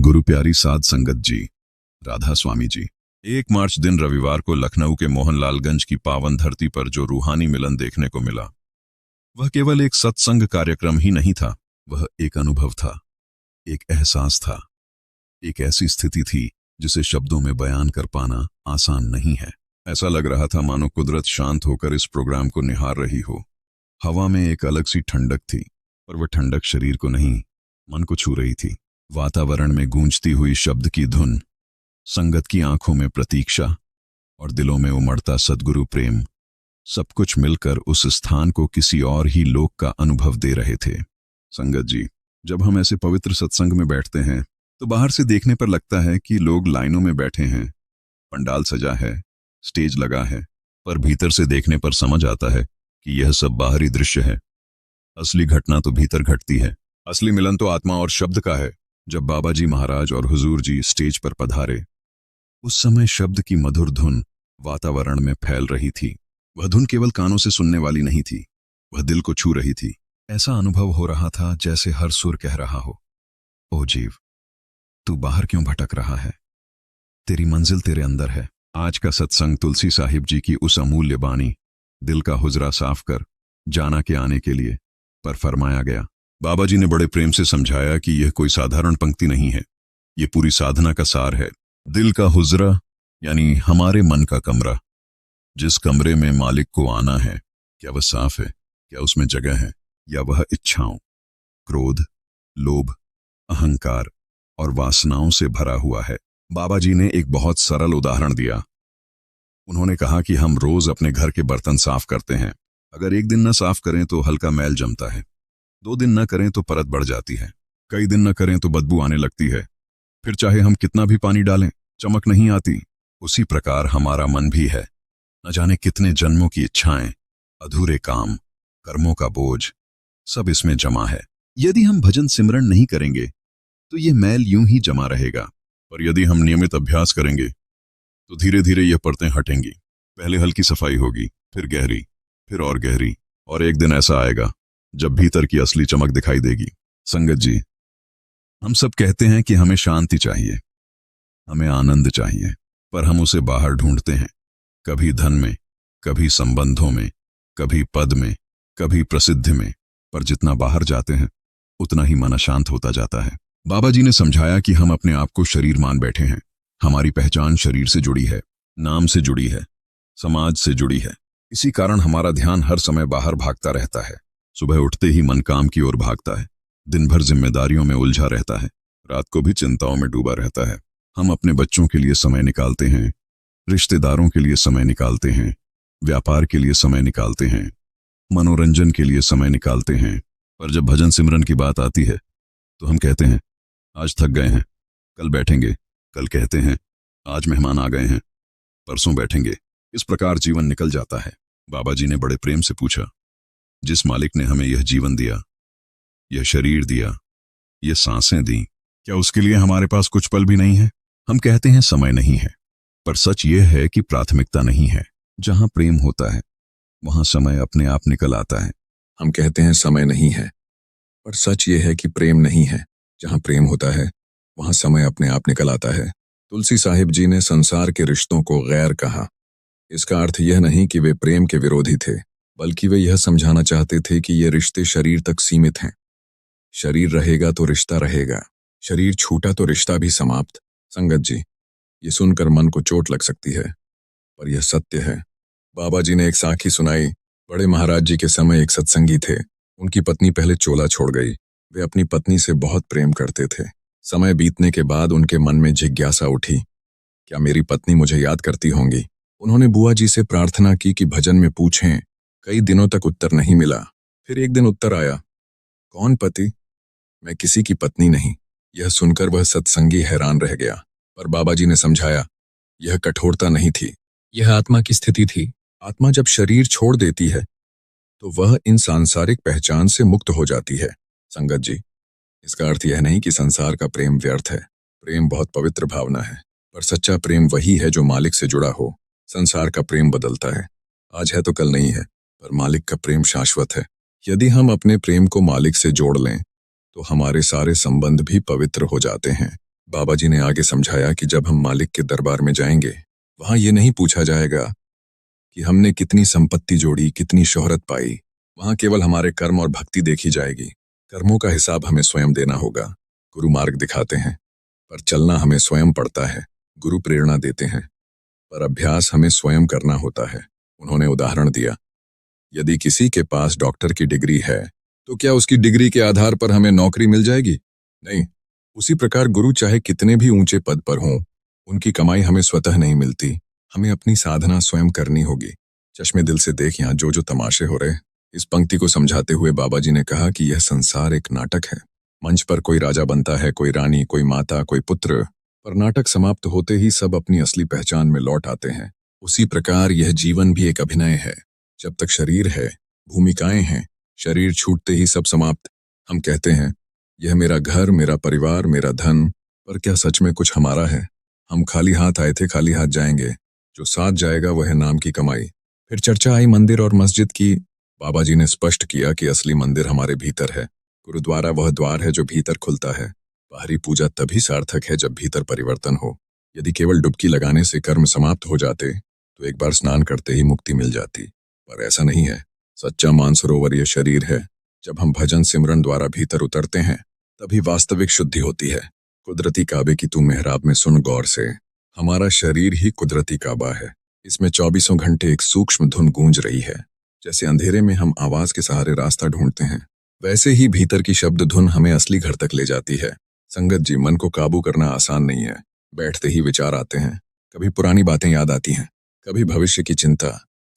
गुरु प्यारी साध संगत जी, राधा स्वामी जी। 1 मार्च दिन रविवार को लखनऊ के मोहनलालगंज की पावन धरती पर जो रूहानी मिलन देखने को मिला, वह केवल एक सत्संग कार्यक्रम ही नहीं था। वह एक अनुभव था, एक एहसास था, एक ऐसी स्थिति थी जिसे शब्दों में बयान कर पाना आसान नहीं है। ऐसा लग रहा था मानो कुदरत शांत होकर इस प्रोग्राम को निहार रही हो। हवा में एक अलग सी ठंडक थी, पर वह ठंडक शरीर को नहीं, मन को छू रही थी। वातावरण में गूंजती हुई शब्द की धुन, संगत की आंखों में प्रतीक्षा और दिलों में उमड़ता सद्गुरु प्रेम, सब कुछ मिलकर उस स्थान को किसी और ही लोक का अनुभव दे रहे थे। संगत जी, जब हम ऐसे पवित्र सत्संग में बैठते हैं तो बाहर से देखने पर लगता है कि लोग लाइनों में बैठे हैं, पंडाल सजा है, स्टेज लगा है, पर भीतर से देखने पर समझ आता है कि यह सब बाहरी दृश्य है। असली घटना तो भीतर घटती है। असली मिलन तो आत्मा और शब्द का है। जब बाबा जी महाराज और हुजूर जी स्टेज पर पधारे, उस समय शब्द की मधुर धुन वातावरण में फैल रही थी। वह धुन केवल कानों से सुनने वाली नहीं थी, वह दिल को छू रही थी। ऐसा अनुभव हो रहा था जैसे हर सुर कह रहा हो, ओ जीव, तू बाहर क्यों भटक रहा है? तेरी मंजिल तेरे अंदर है। आज का सत्संग तुलसी साहिब जी की उस अमूल्य बानी, दिल का हुजरा साफ कर जाना के आने के लिए, पर फरमाया गया। बाबा जी ने बड़े प्रेम से समझाया कि यह कोई साधारण पंक्ति नहीं है, यह पूरी साधना का सार है। दिल का हुजरा यानी हमारे मन का कमरा, जिस कमरे में मालिक को आना है, क्या वह साफ है? क्या उसमें जगह है? या वह इच्छाओं, क्रोध, लोभ, अहंकार और वासनाओं से भरा हुआ है? बाबा जी ने एक बहुत सरल उदाहरण दिया। उन्होंने कहा कि हम रोज अपने घर के बर्तन साफ करते हैं। अगर एक दिन न साफ करें तो हल्का मैल जमता है, 2 दिन न करें तो परत बढ़ जाती है, कई दिन न करें तो बदबू आने लगती है, फिर चाहे हम कितना भी पानी डालें चमक नहीं आती। उसी प्रकार हमारा मन भी है। न जाने कितने जन्मों की इच्छाएं, अधूरे काम, कर्मों का बोझ, सब इसमें जमा है। यदि हम भजन सिमरन नहीं करेंगे तो ये मैल यूं ही जमा रहेगा, पर यदि हम नियमित अभ्यास करेंगे तो धीरे धीरे यह परतें हटेंगी। पहले हल्की सफाई होगी, फिर गहरी, फिर और गहरी, और एक दिन ऐसा आएगा जब भीतर की असली चमक दिखाई देगी। संगत जी, हम सब कहते हैं कि हमें शांति चाहिए, हमें आनंद चाहिए, पर हम उसे बाहर ढूंढते हैं, कभी धन में, कभी संबंधों में, कभी पद में, कभी प्रसिद्धि में, पर जितना बाहर जाते हैं उतना ही मन अशांत होता जाता है। बाबा जी ने समझाया कि हम अपने आप को शरीर मान बैठे हैं। हमारी पहचान शरीर से जुड़ी है, नाम से जुड़ी है, समाज से जुड़ी है। इसी कारण हमारा ध्यान हर समय बाहर भागता रहता है। सुबह उठते ही मन काम की ओर भागता है, दिन भर जिम्मेदारियों में उलझा रहता है, रात को भी चिंताओं में डूबा रहता है। हम अपने बच्चों के लिए समय निकालते हैं, रिश्तेदारों के लिए समय निकालते हैं, व्यापार के लिए समय निकालते हैं, मनोरंजन के लिए समय निकालते हैं, पर जब भजन सिमरन की बात आती है तो हम कहते हैं आज थक गए हैं, कल बैठेंगे, कल कहते हैं आज मेहमान आ गए हैं, परसों बैठेंगे। इस प्रकार जीवन निकल जाता है। बाबा जी ने बड़े प्रेम से पूछा, जिस मालिक ने हमें यह जीवन दिया, यह शरीर दिया, यह सांसें दी, क्या उसके लिए हमारे पास कुछ पल भी नहीं है? हम कहते हैं समय नहीं है, पर सच यह है कि प्राथमिकता नहीं है। जहां प्रेम होता है वहां समय अपने आप निकल आता है। हम कहते हैं समय नहीं है, पर सच यह है कि प्रेम नहीं है। जहां प्रेम होता है वहां समय अपने आप निकल आता है। तुलसी साहिब जी ने संसार के रिश्तों को गैर कहा। इसका अर्थ यह नहीं कि वे प्रेम के विरोधी थे, बल्कि वे यह समझाना चाहते थे कि ये रिश्ते शरीर तक सीमित हैं। शरीर रहेगा तो रिश्ता रहेगा, शरीर छूटा तो रिश्ता भी समाप्त। संगत जी, ये सुनकर मन को चोट लग सकती है, पर यह सत्य है। बाबा जी ने एक साखी सुनाई। बड़े महाराज जी के समय एक सत्संगी थे। उनकी पत्नी पहले चोला छोड़ गई। वे अपनी पत्नी से बहुत प्रेम करते थे। समय बीतने के बाद उनके मन में जिज्ञासा उठी, क्या मेरी पत्नी मुझे याद करती होंगी? उन्होंने बुआ जी से प्रार्थना की कि भजन में पूछें। कई दिनों तक उत्तर नहीं मिला। फिर एक दिन उत्तर आया, कौन पति? मैं किसी की पत्नी नहीं। यह सुनकर वह सत्संगी हैरान रह गया, पर बाबा जी ने समझाया, यह कठोरता नहीं थी, यह आत्मा की स्थिति थी। आत्मा जब शरीर छोड़ देती है तो वह इन सांसारिक पहचान से मुक्त हो जाती है। संगत जी, इसका अर्थ यह नहीं कि संसार का प्रेम व्यर्थ है। प्रेम बहुत पवित्र भावना है, पर सच्चा प्रेम वही है जो मालिक से जुड़ा हो। संसार का प्रेम बदलता है, आज है तो कल नहीं है, पर मालिक का प्रेम शाश्वत है। यदि हम अपने प्रेम को मालिक से जोड़ लें तो हमारे सारे संबंध भी पवित्र हो जाते हैं। बाबा जी ने आगे समझाया कि जब हम मालिक के दरबार में जाएंगे, वहां ये नहीं पूछा जाएगा कि हमने कितनी संपत्ति जोड़ी, कितनी शोहरत पाई। वहां केवल हमारे कर्म और भक्ति देखी जाएगी। कर्मों का हिसाब हमें स्वयं देना होगा। गुरु मार्ग दिखाते हैं, पर चलना हमें स्वयं पड़ता है। गुरु प्रेरणा देते हैं, पर अभ्यास हमें स्वयं करना होता है। उन्होंने उदाहरण दिया, यदि किसी के पास डॉक्टर की डिग्री है, तो क्या उसकी डिग्री के आधार पर हमें नौकरी मिल जाएगी? नहीं। उसी प्रकार गुरु चाहे कितने भी ऊंचे पद पर हों, उनकी कमाई हमें स्वतः नहीं मिलती। हमें अपनी साधना स्वयं करनी होगी। चश्मे दिल से देख, यहाँ जो जो तमाशे हो रहे। इस पंक्ति को समझाते हुए बाबा जी ने कहा कि यह संसार एक नाटक है। मंच पर कोई राजा बनता है, कोई रानी, कोई माता, कोई पुत्र, पर नाटक समाप्त होते ही सब अपनी असली पहचान में लौट आते हैं। उसी प्रकार यह जीवन भी एक अभिनय है। जब तक शरीर है, भूमिकाएं हैं। शरीर छूटते ही सब समाप्त। हम कहते हैं, यह मेरा घर, मेरा परिवार, मेरा धन, पर क्या सच में कुछ हमारा है? हम खाली हाथ आए थे, खाली हाथ जाएंगे। जो साथ जाएगा वह है नाम की कमाई। फिर चर्चा आई मंदिर और मस्जिद की। बाबा जी ने स्पष्ट किया कि असली मंदिर हमारे भीतर है। गुरुद्वारा वह द्वार है जो भीतर खुलता है। बाहरी पूजा तभी सार्थक है जब भीतर परिवर्तन हो। यदि केवल डुबकी लगाने से कर्म समाप्त हो जाते, तो एक बार स्नान करते ही मुक्ति मिल जाती, पर ऐसा नहीं है। सच्चा मानसरोवर यह शरीर है। जब हम भजन सिमरन द्वारा भीतर उतरते हैं, तभी वास्तविक शुद्धि होती है। कुदरती काबे की तू मेहराब में सुन गौर से। हमारा शरीर ही कुदरती काबा है। इसमें 24 घंटे एक सूक्ष्म धुन गूंज रही है। जैसे अंधेरे में हम आवाज के सहारे रास्ता ढूंढते हैं, वैसे ही भीतर की शब्द धुन हमें असली घर तक ले जाती है। संगत जी, मन को काबू करना आसान नहीं है। बैठते ही विचार आते हैं। कभी पुरानी बातें याद आती हैं, कभी भविष्य की चिंता,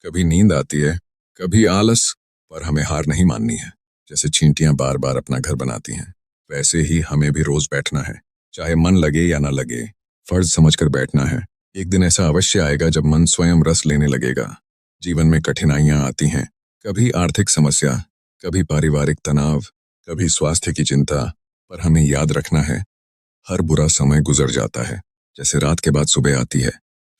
कभी नींद आती है, कभी आलस, पर हमें हार नहीं माननी है। जैसे चींटियां बार बार अपना घर बनाती हैं, वैसे ही हमें भी रोज बैठना है। चाहे मन लगे या ना लगे, फर्ज समझकर बैठना है। एक दिन ऐसा अवश्य आएगा जब मन स्वयं रस लेने लगेगा। जीवन में कठिनाइयां आती हैं, कभी आर्थिक समस्या, कभी पारिवारिक तनाव, कभी स्वास्थ्य की चिंता, पर हमें याद रखना है, हर बुरा समय गुजर जाता है। जैसे रात के बाद सुबह आती है,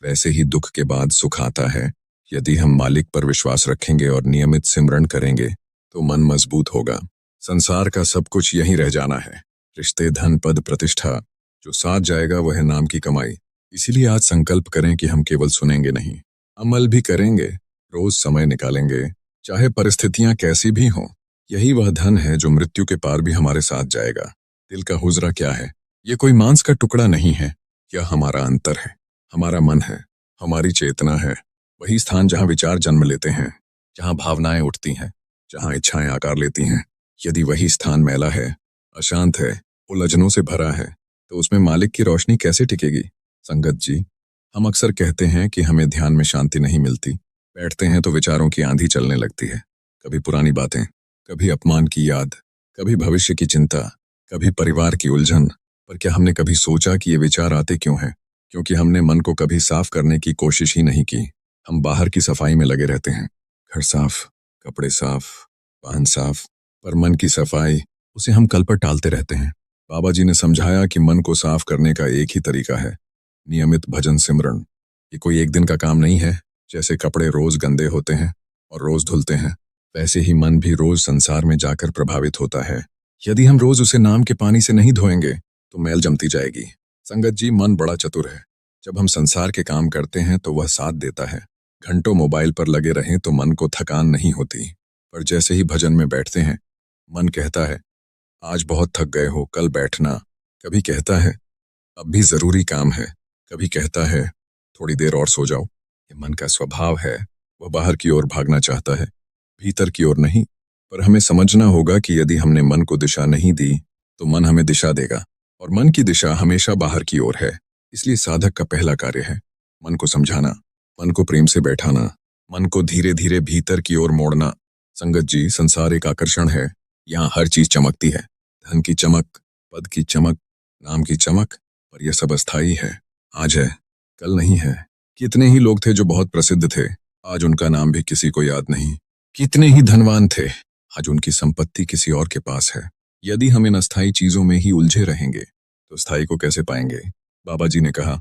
वैसे ही दुख के बाद सुख आता है। यदि हम मालिक पर विश्वास रखेंगे और नियमित सिमरन करेंगे, तो मन मजबूत होगा। संसार का सब कुछ यहीं रह जाना है। रिश्ते, धन, पद, प्रतिष्ठा, जो साथ जाएगा वह है नाम की कमाई। इसीलिए आज संकल्प करें कि हम केवल सुनेंगे नहीं, अमल भी करेंगे। रोज समय निकालेंगे, चाहे परिस्थितियां कैसी भी हों। यही वह धन है जो मृत्यु के पार भी हमारे साथ जाएगा। दिल का हुजरा क्या है? ये कोई मांस का टुकड़ा नहीं है। यह हमारा अंतर है, हमारा मन है, हमारी चेतना है। वही स्थान जहाँ विचार जन्म लेते हैं, जहाँ भावनाएं उठती हैं, जहाँ इच्छाएं आकार लेती हैं। यदि वही स्थान मैला है, अशांत है, उलझनों से भरा है, तो उसमें मालिक की रोशनी कैसे टिकेगी? संगत जी, हम अक्सर कहते हैं कि हमें ध्यान में शांति नहीं मिलती। बैठते हैं तो विचारों की आंधी चलने लगती है। कभी पुरानी बातें, कभी अपमान की याद, कभी भविष्य की चिंता, कभी परिवार की उलझन। पर क्या हमने कभी सोचा कि ये विचार आते क्यों हैं? क्योंकि हमने मन को कभी साफ करने की कोशिश ही नहीं की। हम बाहर की सफाई में लगे रहते हैं, घर साफ, कपड़े साफ, वाहन साफ, पर मन की सफाई, उसे हम कल पर टालते रहते हैं। बाबा जी ने समझाया कि मन को साफ करने का एक ही तरीका है, नियमित भजन सिमरन। ये कोई एक दिन का काम नहीं है। जैसे कपड़े रोज गंदे होते हैं और रोज धुलते हैं, वैसे ही मन भी रोज संसार में जाकर प्रभावित होता है। यदि हम रोज उसे नाम के पानी से नहीं धोएंगे, तो मैल जमती जाएगी। संगत जी, मन बड़ा चतुर है। जब हम संसार के काम करते हैं तो वह साथ देता है। घंटों मोबाइल पर लगे रहें तो मन को थकान नहीं होती, पर जैसे ही भजन में बैठते हैं, मन कहता है, आज बहुत थक गए हो, कल बैठना। कभी कहता है, अब भी जरूरी काम है। कभी कहता है, थोड़ी देर और सो जाओ। ये मन का स्वभाव है। वह बाहर की ओर भागना चाहता है, भीतर की ओर नहीं। पर हमें समझना होगा कि यदि हमने मन को दिशा नहीं दी, तो मन हमें दिशा देगा, और मन की दिशा हमेशा बाहर की ओर है। इसलिए साधक का पहला कार्य है मन को समझाना, मन को प्रेम से बैठाना, मन को धीरे धीरे भीतर की ओर मोड़ना। संगत जी, संसार एक आकर्षण है। यहाँ हर चीज चमकती है, धन की चमक, पद की चमक, नाम की चमक, पर यह सब अस्थाई है। आज है, कल नहीं है। कितने ही लोग थे जो बहुत प्रसिद्ध थे, आज उनका नाम भी किसी को याद नहीं। कितने ही धनवान थे, आज उनकी संपत्ति किसी और के पास है। यदि हम इन अस्थाई चीजों में ही उलझे रहेंगे, तो स्थाई को कैसे पाएंगे? बाबा जी ने कहा,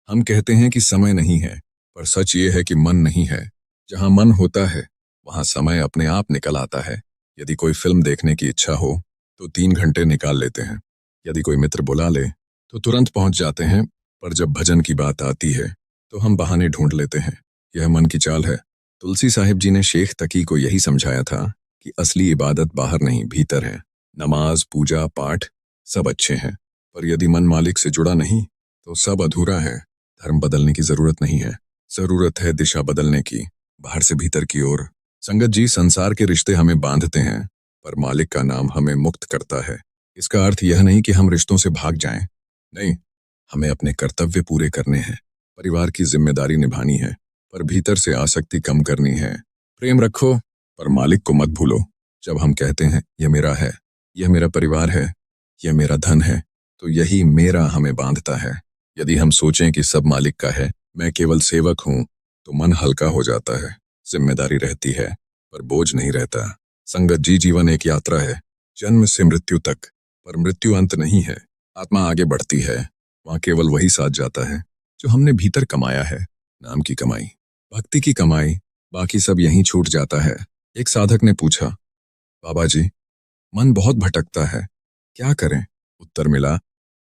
हम कहते हैं कि समय नहीं है, पर सच ये है कि मन नहीं है। जहां मन होता है, वहां समय अपने आप निकल आता है। यदि कोई फिल्म देखने की इच्छा हो, तो 3 घंटे निकाल लेते हैं। यदि कोई मित्र बुला ले, तो तुरंत पहुंच जाते हैं, पर जब भजन की बात आती है तो हम बहाने ढूंढ लेते हैं। यह मन की चाल है। तुलसी साहिब जी ने शेख तकी को यही समझाया था कि असली इबादत बाहर नहीं भीतर है। नमाज, पूजा, पाठ सब अच्छे हैं, पर यदि मन मालिक से जुड़ा नहीं तो सब अधूरा है। धर्म बदलने की जरूरत नहीं है, जरूरत है दिशा बदलने की, बाहर से भीतर की ओर। संगत जी, संसार के रिश्ते हमें बांधते हैं, पर मालिक का नाम हमें मुक्त करता है। इसका अर्थ यह नहीं कि हम रिश्तों से भाग जाएं। नहीं, हमें अपने कर्तव्य पूरे करने हैं, परिवार की जिम्मेदारी निभानी है, पर भीतर से आसक्ति कम करनी है। प्रेम रखो, पर मालिक को मत भूलो। जब हम कहते हैं यह मेरा है, यह मेरा परिवार है, यह मेरा धन है, तो यही मेरा हमें बांधता है। यदि हम सोचें कि सब मालिक का है, मैं केवल सेवक हूं, तो मन हल्का हो जाता है। जिम्मेदारी रहती है, पर बोझ नहीं रहता। संगत जी, जीवन एक यात्रा है, जन्म से मृत्यु तक, पर मृत्यु अंत नहीं है। आत्मा आगे बढ़ती है, वहां केवल वही साथ जाता है जो हमने भीतर कमाया है। नाम की कमाई, भक्ति की कमाई, बाकी सब यहीं छूट जाता है। एक साधक ने पूछा, बाबा जी, मन बहुत भटकता है, क्या करें? उत्तर मिला,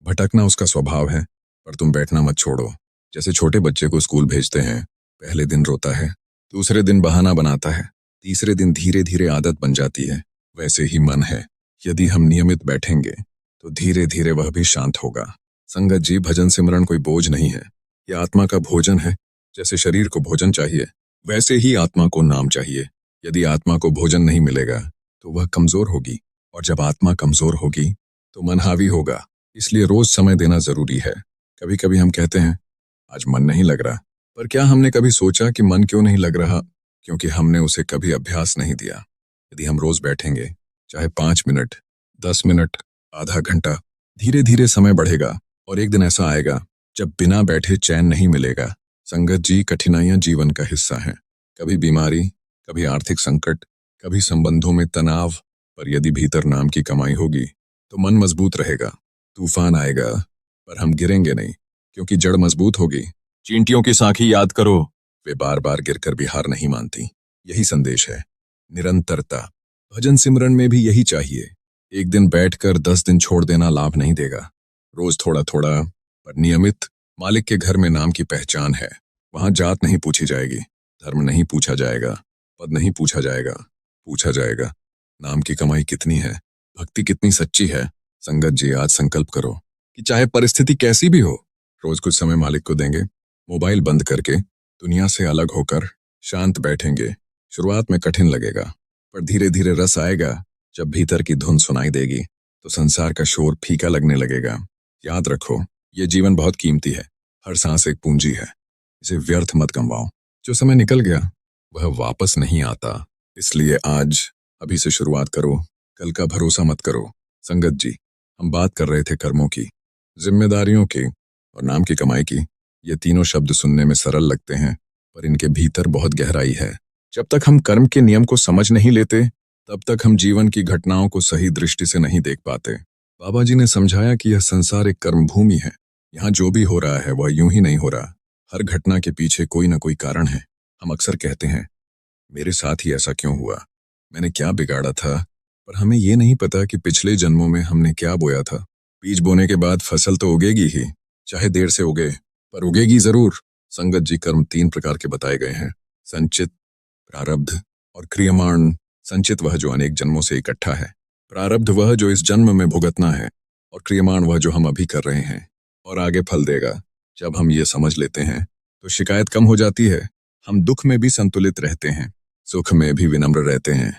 भटकना उसका स्वभाव है, पर तुम बैठना मत छोड़ो। जैसे छोटे बच्चे को स्कूल भेजते हैं, पहले दिन रोता है, दूसरे दिन बहाना बनाता है, तीसरे दिन धीरे धीरे आदत बन जाती है। वैसे ही मन है, यदि हम नियमित बैठेंगे तो धीरे धीरे वह भी शांत होगा। संगत जी, भजन सिमरन कोई बोझ नहीं है, यह आत्मा का भोजन है। जैसे शरीर को भोजन चाहिए, वैसे ही आत्मा को नाम चाहिए। यदि आत्मा को भोजन नहीं मिलेगा तो वह कमजोर होगी, और जब आत्मा कमजोर होगी तो मन हावी होगा। इसलिए रोज समय देना जरूरी है। कभी कभी हम कहते हैं आज मन नहीं लग रहा, पर क्या हमने कभी सोचा कि मन क्यों नहीं लग रहा? क्योंकि हमने उसे कभी अभ्यास नहीं दिया। यदि हम रोज बैठेंगे, चाहे 5 मिनट, 10 मिनट, आधा घंटा, धीरे धीरे समय बढ़ेगा, और एक दिन ऐसा आएगा जब बिना बैठे चैन नहीं मिलेगा। संगत जी, कठिनाइयां जीवन का हिस्सा हैं। कभी बीमारी, कभी आर्थिक संकट, कभी संबंधों में तनाव, पर यदि भीतर नाम की कमाई होगी तो मन मजबूत रहेगा। तूफान आएगा, पर हम गिरेंगे नहीं, क्योंकि जड़ मजबूत होगी। चींटियों की साखी याद करो, वे बार बार गिरकर भी हार नहीं मानती। यही संदेश है, निरंतरता। भजन सिमरन में भी यही चाहिए। एक दिन बैठकर 10 दिन छोड़ देना लाभ नहीं देगा। रोज थोड़ा थोड़ा, पर नियमित। मालिक के घर में नाम की पहचान है। वहां जात नहीं पूछी जाएगी, धर्म नहीं पूछा जाएगा, पद नहीं पूछा जाएगा। पूछा जाएगा नाम की कमाई कितनी है, भक्ति कितनी सच्ची है। संगत जी, आज संकल्प करो कि चाहे परिस्थिति कैसी भी हो, रोज कुछ समय मालिक को देंगे। मोबाइल बंद करके, दुनिया से अलग होकर शांत बैठेंगे। शुरुआत में कठिन लगेगा, पर धीरे धीरे रस आएगा। जब भीतर की धुन सुनाई देगी तो संसार का शोर फीका लगने लगेगा। याद रखो, ये जीवन बहुत कीमती है। हर सांस एक पूंजी है, इसे व्यर्थ मत गंवाओ। जो समय निकल गया वह वापस नहीं आता। इसलिए आज अभी से शुरुआत करो, कल का भरोसा मत करो। संगत जी, हम बात कर रहे थे कर्मों की, जिम्मेदारियों की और नाम की कमाई की। ये तीनों शब्द सुनने में सरल लगते हैं, पर इनके भीतर बहुत गहराई है। जब तक हम कर्म के नियम को समझ नहीं लेते, तब तक हम जीवन की घटनाओं को सही दृष्टि से नहीं देख पाते। बाबा जी ने समझाया कि यह संसार एक कर्म भूमि है। यहाँ जो भी हो रहा है वह यूं ही नहीं हो रहा। हर घटना के पीछे कोई ना कोई कारण है। हम अक्सर कहते हैं, मेरे साथ ही ऐसा क्यों हुआ, मैंने क्या बिगाड़ा था, पर हमें ये नहीं पता कि पिछले जन्मों में हमने क्या बोया था। बीज बोने के बाद फसल तो उगेगी ही, चाहे देर से उगे, पर उगेगी जरूर। संगत जी, कर्म 3 प्रकार के बताए गए हैं, संचित, प्रारब्ध और क्रियमाण। संचित वह जो अनेक जन्मों से इकट्ठा है, प्रारब्ध वह जो इस जन्म में भुगतना है, और क्रियमाण वह जो हम अभी कर रहे हैं और आगे फल देगा। जब हम ये समझ लेते हैं तो शिकायत कम हो जाती है। हम दुख में भी संतुलित रहते हैं, सुख में भी विनम्र रहते हैं।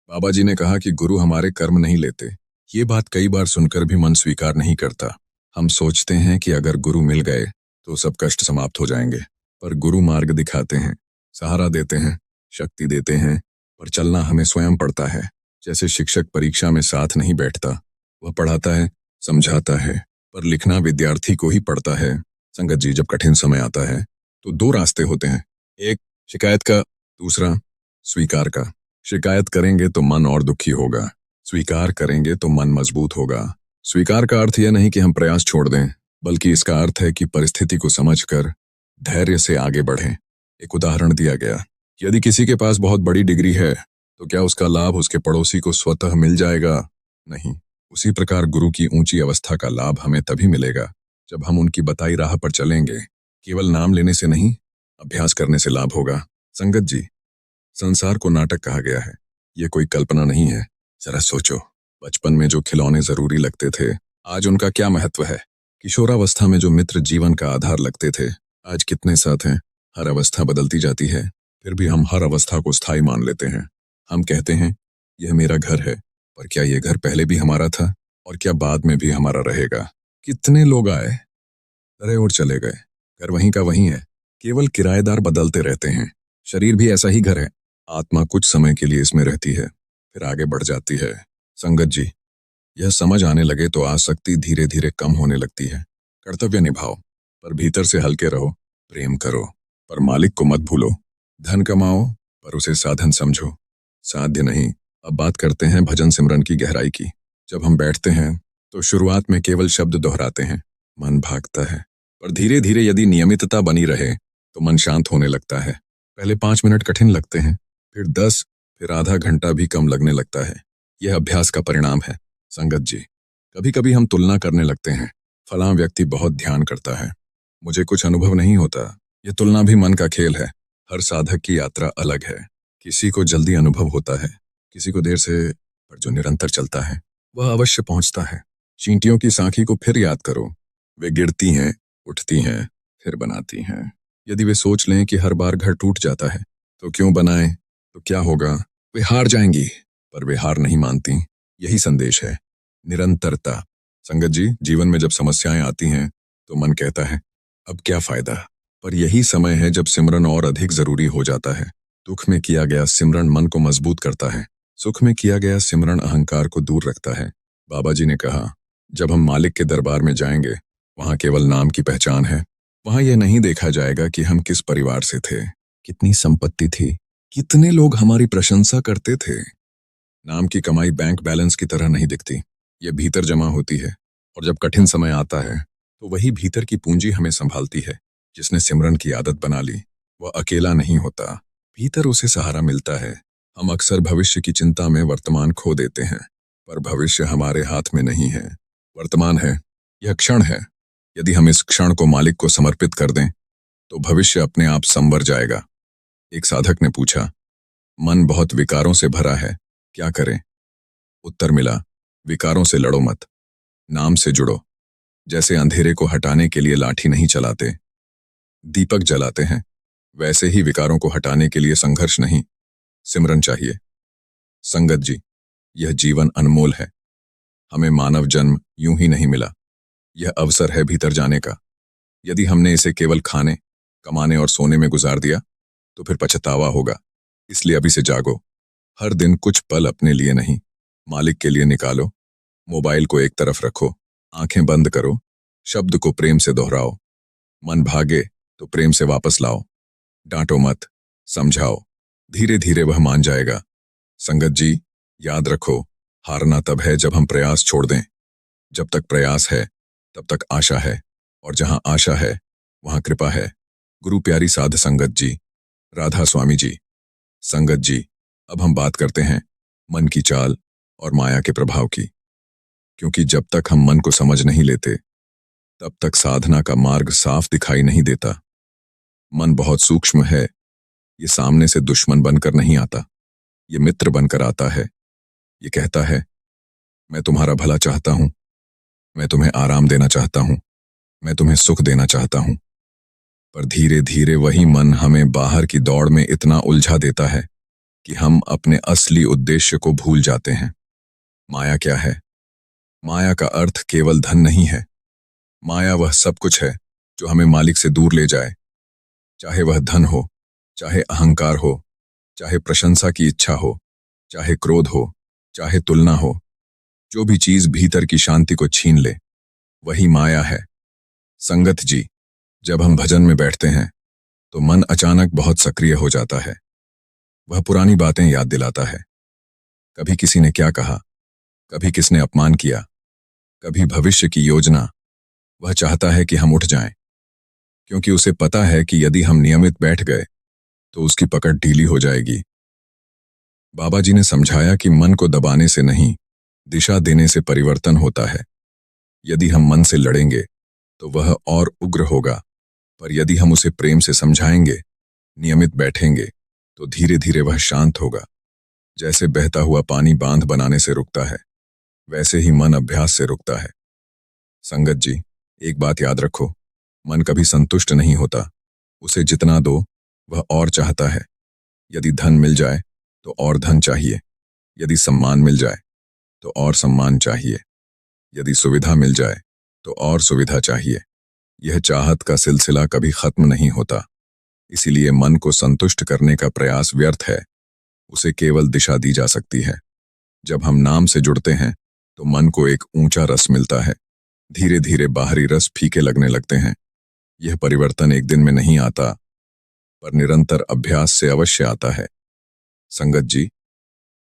बाबा जी ने कहा कि गुरु हमारे कर्म नहीं लेते। ये बात कई बार सुनकर भी मन स्वीकार नहीं करता। हम सोचते हैं कि अगर गुरु मिल गए तो सब कष्ट समाप्त हो जाएंगे, पर गुरु मार्ग दिखाते हैं, सहारा देते हैं, शक्ति देते हैं, पर चलना हमें स्वयं पड़ता है। जैसे शिक्षक परीक्षा में साथ नहीं बैठता, वह पढ़ाता है, समझाता है, पर लिखना विद्यार्थी को ही पड़ता है। संगत जी, जब कठिन समय आता है तो 2 रास्ते होते हैं, एक शिकायत का, दूसरा स्वीकार का। शिकायत करेंगे तो मन और दुखी होगा, स्वीकार करेंगे तो मन मजबूत होगा। स्वीकार का अर्थ यह नहीं कि हम प्रयास छोड़ दें, बल्कि इसका अर्थ है कि परिस्थिति को समझकर धैर्य से आगे बढ़ें। एक उदाहरण दिया गया, यदि किसी के पास बहुत बड़ी डिग्री है तो क्या उसका लाभ उसके पड़ोसी को स्वतः मिल जाएगा? नहीं। उसी प्रकार गुरु की ऊंची अवस्था का लाभ हमें तभी मिलेगा जब हम उनकी बताई राह पर चलेंगे, केवल नाम लेने से नहीं, अभ्यास करने से लाभ होगा। संगत जी, संसार को नाटक कहा गया है, ये कोई कल्पना नहीं है। जरा सोचो, बचपन में जो खिलौने जरूरी लगते थे, आज उनका क्या महत्व है? किशोरावस्था में जो मित्र जीवन का आधार लगते थे, आज कितने साथ हैं? हर अवस्था बदलती जाती है, फिर भी हम हर अवस्था को स्थायी मान लेते हैं। हम कहते हैं, यह मेरा घर है, पर क्या यह घर पहले भी हमारा था? और क्या बाद में भी हमारा रहेगा? कितने लोग आए, रहे और चले गए, घर वहीं का वहीं है, केवल किराएदार बदलते रहते हैं। शरीर भी ऐसा ही घर है, आत्मा कुछ समय के लिए इसमें रहती है, फिर आगे बढ़ जाती है। संगत जी, यह समझ आने लगे तो आसक्ति धीरे धीरे कम होने लगती है। कर्तव्य निभाओ, पर भीतर से हल्के रहो। प्रेम करो, पर मालिक को मत भूलो। धन कमाओ, पर उसे साधन समझो, साध्य नहीं। अब बात करते हैं भजन सिमरन की गहराई की। जब हम बैठते हैं तो शुरुआत में केवल शब्द दोहराते हैं, मन भागता है, पर धीरे धीरे यदि नियमितता बनी रहे तो मन शांत होने लगता है। पहले 5 मिनट कठिन लगते हैं, फिर 10, फिर आधा घंटा भी कम लगने लगता है। यह अभ्यास का परिणाम है। संगत जी, कभी कभी हम तुलना करने लगते हैं, फलां व्यक्ति बहुत ध्यान करता है, मुझे कुछ अनुभव नहीं होता। यह तुलना भी मन का खेल है। हर साधक की यात्रा अलग है। किसी को जल्दी अनुभव होता है, किसी को देर से, पर जो निरंतर चलता है वह अवश्य पहुंचता है। चींटियों की साखी को फिर याद करो, वे गिरती हैं, उठती हैं, फिर बनाती हैं। यदि वे सोच लें कि हर बार घर टूट जाता है तो क्यों बनाएं, तो क्या होगा? वे हार जाएंगी, पर वे हार नहीं मानती। यही संदेश है, निरंतरता। संगत जी, जीवन में जब समस्याएं आती हैं तो मन कहता है, अब क्या फायदा? पर यही समय है जब सिमरन और अधिक जरूरी हो जाता है। दुख में किया गया सिमरन मन को मजबूत करता है, सुख में किया गया सिमरन अहंकार को दूर रखता है। बाबा जी ने कहा, जब हम मालिक के दरबार में जाएंगे, वहां केवल नाम की पहचान है। वहां यह नहीं देखा जाएगा कि हम किस परिवार से थे, कितनी संपत्ति थी, कितने लोग हमारी प्रशंसा करते थे। नाम की कमाई बैंक बैलेंस की तरह नहीं दिखती, ये भीतर जमा होती है। और जब कठिन समय आता है तो वही भीतर की पूंजी हमें संभालती है। जिसने सिमरन की आदत बना ली, वह अकेला नहीं होता, भीतर उसे सहारा मिलता है। हम अक्सर भविष्य की चिंता में वर्तमान खो देते हैं, पर भविष्य हमारे हाथ में नहीं है, वर्तमान है, यह क्षण है। यदि हम इस क्षण को मालिक को समर्पित कर दें तो भविष्य अपने आप संवर जाएगा। एक साधक ने पूछा, मन बहुत विकारों से भरा है, क्या करें? उत्तर मिला, विकारों से लड़ो मत, नाम से जुड़ो। जैसे अंधेरे को हटाने के लिए लाठी नहीं चलाते, दीपक जलाते हैं, वैसे ही विकारों को हटाने के लिए संघर्ष नहीं, सिमरन चाहिए। संगत जी, यह जीवन अनमोल है। हमें मानव जन्म यूं ही नहीं मिला, यह अवसर है भीतर जाने का। यदि हमने इसे केवल खाने, कमाने और सोने में गुजार दिया तो फिर पछतावा होगा। इसलिए अभी से जागो। हर दिन कुछ पल अपने लिए नहीं, मालिक के लिए निकालो। मोबाइल को एक तरफ रखो, आंखें बंद करो, शब्द को प्रेम से दोहराओ। मन भागे तो प्रेम से वापस लाओ। डांटो मत, समझाओ, धीरे धीरे वह मान जाएगा। संगत जी, याद रखो, हारना तब है जब हम प्रयास छोड़ दें। जब तक प्रयास है तब तक आशा है, और जहां आशा है वहां कृपा है। गुरु प्यारी साध संगत जी, राधा स्वामी जी। संगत जी, अब हम बात करते हैं मन की चाल और माया के प्रभाव की, क्योंकि जब तक हम मन को समझ नहीं लेते तब तक साधना का मार्ग साफ दिखाई नहीं देता। मन बहुत सूक्ष्म है, ये सामने से दुश्मन बनकर नहीं आता, ये मित्र बनकर आता है। ये कहता है, मैं तुम्हारा भला चाहता हूं, मैं तुम्हें आराम देना चाहता हूं, मैं तुम्हें सुख देना चाहता हूं। पर धीरे धीरे वही मन हमें बाहर की दौड़ में इतना उलझा देता है कि हम अपने असली उद्देश्य को भूल जाते हैं। माया क्या है? माया का अर्थ केवल धन नहीं है। माया वह सब कुछ है जो हमें मालिक से दूर ले जाए, चाहे वह धन हो, चाहे अहंकार हो, चाहे प्रशंसा की इच्छा हो, चाहे क्रोध हो, चाहे तुलना हो। जो भी चीज भीतर की शांति को छीन ले, वही माया है। संगत जी, जब हम भजन में बैठते हैं तो मन अचानक बहुत सक्रिय हो जाता है। वह पुरानी बातें याद दिलाता है। कभी किसी ने क्या कहा, कभी किसने अपमान किया, कभी भविष्य की योजना। वह चाहता है कि हम उठ जाएं, क्योंकि उसे पता है कि यदि हम नियमित बैठ गए तो उसकी पकड़ ढीली हो जाएगी। बाबा जी ने समझाया कि मन को दबाने से नहीं, दिशा देने से परिवर्तन होता है। यदि हम मन से लड़ेंगे तो वह और उग्र होगा। पर यदि हम उसे प्रेम से समझाएंगे, नियमित बैठेंगे, तो धीरे धीरे वह शांत होगा। जैसे बहता हुआ पानी बांध बनाने से रुकता है, वैसे ही मन अभ्यास से रुकता है। संगत जी, एक बात याद रखो, मन कभी संतुष्ट नहीं होता। उसे जितना दो, वह और चाहता है। यदि धन मिल जाए तो और धन चाहिए, यदि सम्मान मिल जाए तो और सम्मान चाहिए, यदि सुविधा मिल जाए तो और सुविधा चाहिए। यह चाहत का सिलसिला कभी खत्म नहीं होता। इसीलिए मन को संतुष्ट करने का प्रयास व्यर्थ है। उसे केवल दिशा दी जा सकती है। जब हम नाम से जुड़ते हैं तो मन को एक ऊंचा रस मिलता है। धीरे धीरे बाहरी रस फीके लगने लगते हैं। यह परिवर्तन एक दिन में नहीं आता, पर निरंतर अभ्यास से अवश्य आता है। संगत जी,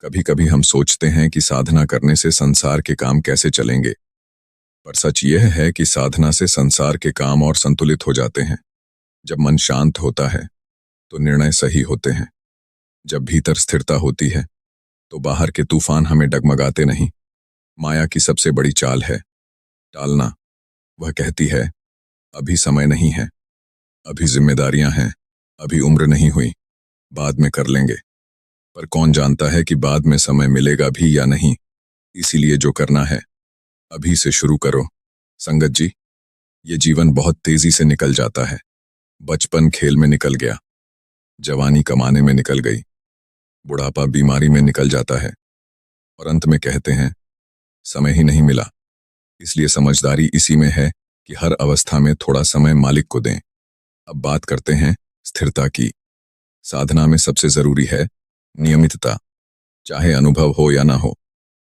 कभी कभी हम सोचते हैं कि साधना करने से संसार के काम कैसे चलेंगे, पर सच यह है कि साधना से संसार के काम और संतुलित हो जाते हैं। जब मन शांत होता है तो निर्णय सही होते हैं। जब भीतर स्थिरता होती है तो बाहर के तूफान हमें डगमगाते नहीं। माया की सबसे बड़ी चाल है टालना। वह कहती है, अभी समय नहीं है, अभी जिम्मेदारियां हैं, अभी उम्र नहीं हुई, बाद में कर लेंगे। पर कौन जानता है कि बाद में समय मिलेगा भी या नहीं। इसीलिए जो करना है, अभी से शुरू करो। संगत जी, ये जीवन बहुत तेजी से निकल जाता है। बचपन खेल में निकल गया, जवानी कमाने में निकल गई, बुढ़ापा बीमारी में निकल जाता है, और अंत में कहते हैं समय ही नहीं मिला। इसलिए समझदारी इसी में है कि हर अवस्था में थोड़ा समय मालिक को दें। अब बात करते हैं स्थिरता की। साधना में सबसे जरूरी है नियमितता। चाहे अनुभव हो या ना हो,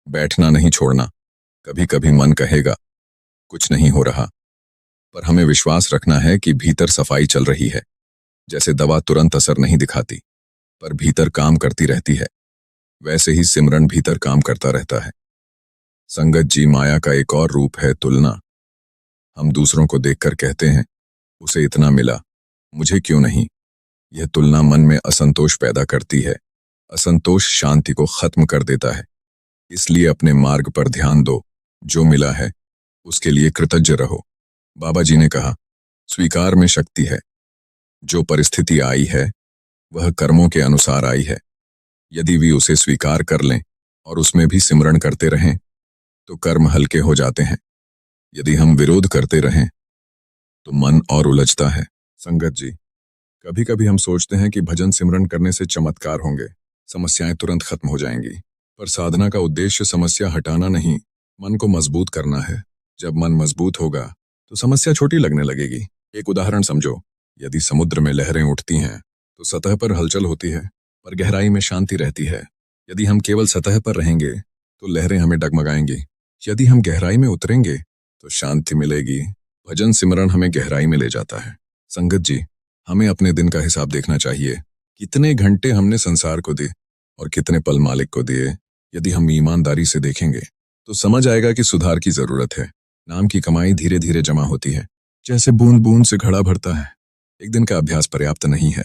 बैठना नहीं छोड़ना। कभी कभी मन कहेगा कुछ नहीं हो रहा, पर हमें विश्वास रखना है कि भीतर सफाई चल रही है। जैसे दवा तुरंत असर नहीं दिखाती, पर भीतर काम करती रहती है, वैसे ही सिमरन भीतर काम करता रहता है। संगत जी, माया का एक और रूप है तुलना। हम दूसरों को देखकर कहते हैं उसे इतना मिला, मुझे क्यों नहीं। यह तुलना मन में असंतोष पैदा करती है। असंतोष शांति को खत्म कर देता है। इसलिए अपने मार्ग पर ध्यान दो। जो मिला है उसके लिए कृतज्ञ रहो। बाबा जी ने कहा, स्वीकार में शक्ति है। जो परिस्थिति आई है वह कर्मों के अनुसार आई है। यदि वे उसे स्वीकार कर लें और उसमें भी सिमरण करते रहें तो कर्म हल्के हो जाते हैं। यदि हम विरोध करते रहें तो मन और उलझता है। संगत जी, कभी कभी हम सोचते हैं कि भजन सिमरन करने से चमत्कार होंगे, समस्याएं तुरंत खत्म हो जाएंगी। पर साधना का उद्देश्य समस्या हटाना नहीं, मन को मजबूत करना है। जब मन मजबूत होगा तो समस्या छोटी लगने लगेगी। एक उदाहरण समझो, यदि समुद्र में लहरें उठती हैं तो सतह पर हलचल होती है, पर गहराई में शांति रहती है। यदि हम केवल सतह पर रहेंगे तो लहरें हमें डगमगाएंगी। यदि हम गहराई में उतरेंगे तो शांति मिलेगी। भजन सिमरन हमें गहराई में ले जाता है। संगत जी, हमें अपने दिन का हिसाब देखना चाहिए। कितने घंटे हमने संसार को दिए और कितने पल मालिक को दिए। यदि हम ईमानदारी से देखेंगे तो समझ आएगा कि सुधार की जरूरत है। नाम की कमाई धीरे धीरे जमा होती है, जैसे बूंद बूंद से घड़ा भरता है। एक दिन का अभ्यास पर्याप्त नहीं है,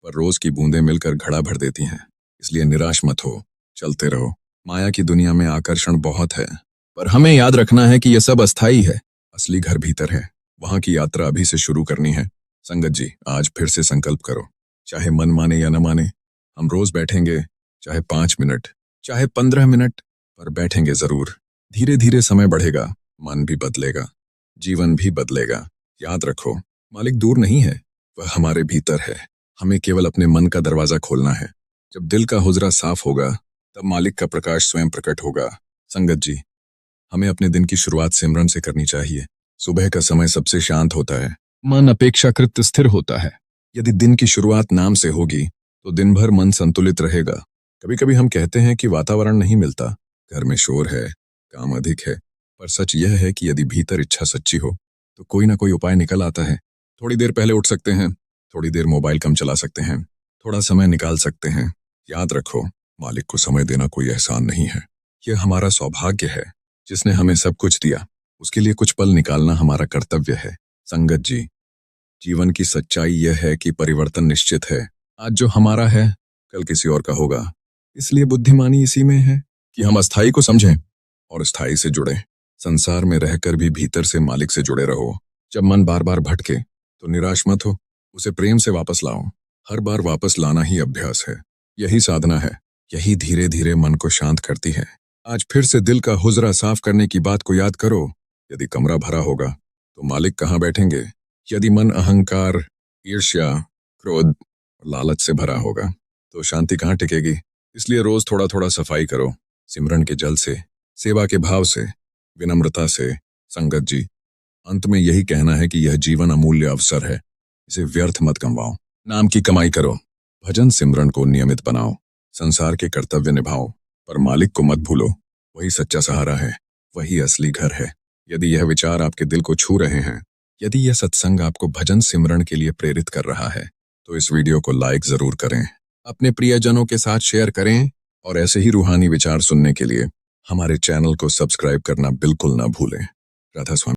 पर रोज की बूंदें मिलकर घड़ा भर देती हैं। इसलिए निराश मत हो, चलते रहो। माया की दुनिया में आकर्षण बहुत है, पर हमें याद रखना है कि यह सब अस्थाई है। असली घर भीतर है, वहां की यात्रा अभी से शुरू करनी है। संगत जी, आज फिर से संकल्प करो। चाहे मन माने या न माने, हम रोज बैठेंगे, चाहे 5 मिनट, चाहे 15 मिनट, पर बैठेंगे जरूर। धीरे धीरे समय बढ़ेगा, मन भी बदलेगा, जीवन भी बदलेगा। याद रखो, मालिक दूर नहीं है, वह हमारे भीतर है। हमें केवल अपने मन का दरवाजा खोलना है। जब दिल का हुजरा साफ होगा तब मालिक का प्रकाश स्वयं प्रकट होगा। संगत जी, हमें अपने दिन की शुरुआत सिमरन से करनी चाहिए। सुबह का समय सबसे शांत होता है, मन अपेक्षाकृत स्थिर होता है। यदि दिन की शुरुआत नाम से होगी तो दिन भर मन संतुलित रहेगा। कभी कभी हम कहते हैं कि वातावरण नहीं मिलता, घर में शोर है, काम अधिक है, पर सच यह है कि यदि भीतर इच्छा सच्ची हो तो कोई ना कोई उपाय निकल आता है। थोड़ी देर पहले उठ सकते हैं, थोड़ी देर मोबाइल कम चला सकते हैं, थोड़ा समय निकाल सकते हैं। याद रखो, मालिक को समय देना कोई एहसान नहीं है, यह हमारा सौभाग्य है। जिसने हमें सब कुछ दिया उसके लिए कुछ पल निकालना हमारा कर्तव्य है। संगत जी, जीवन की सच्चाई यह है कि परिवर्तन निश्चित है। आज जो हमारा है कल किसी और का होगा। इसलिए बुद्धिमानी इसी में है कि हम अस्थाई को समझें और स्थायी से जुड़ें। संसार में रहकर भी भीतर से मालिक से जुड़े रहो। जब मन बार बार भटके तो निराश मत हो, उसे प्रेम से वापस लाओ। हर बार वापस लाना ही अभ्यास है, यही साधना है, यही धीरे धीरे मन को शांत करती है। आज फिर से दिल का हुजरा साफ करने की बात को याद करो। यदि कमरा भरा होगा तो मालिक कहाँ बैठेंगे? यदि मन अहंकार, ईर्ष्या, क्रोध और लालच से भरा होगा तो शांति कहाँ टिकेगी? इसलिए रोज थोड़ा थोड़ा सफाई करो, सिमरन के जल से, सेवा के भाव से, विनम्रता से। संगत जी, अंत में यही कहना है कि यह जीवन अमूल्य अवसर है, इसे व्यर्थ मत गंवाओ। नाम की कमाई करो, भजन सिमरन को नियमित बनाओ, संसार के कर्तव्य निभाओ, पर मालिक को मत भूलो। वही सच्चा सहारा है, वही असली घर है। यदि यह विचार आपके दिल को छू रहे हैं, यदि यह सत्संग आपको भजन सिमरन के लिए प्रेरित कर रहा है, तो इस वीडियो को लाइक जरूर करें, अपने प्रियजनों के साथ शेयर करें और ऐसे ही रूहानी विचार सुनने के लिए हमारे चैनल को सब्सक्राइब करना बिल्कुल ना भूलें। राधा स्वामी।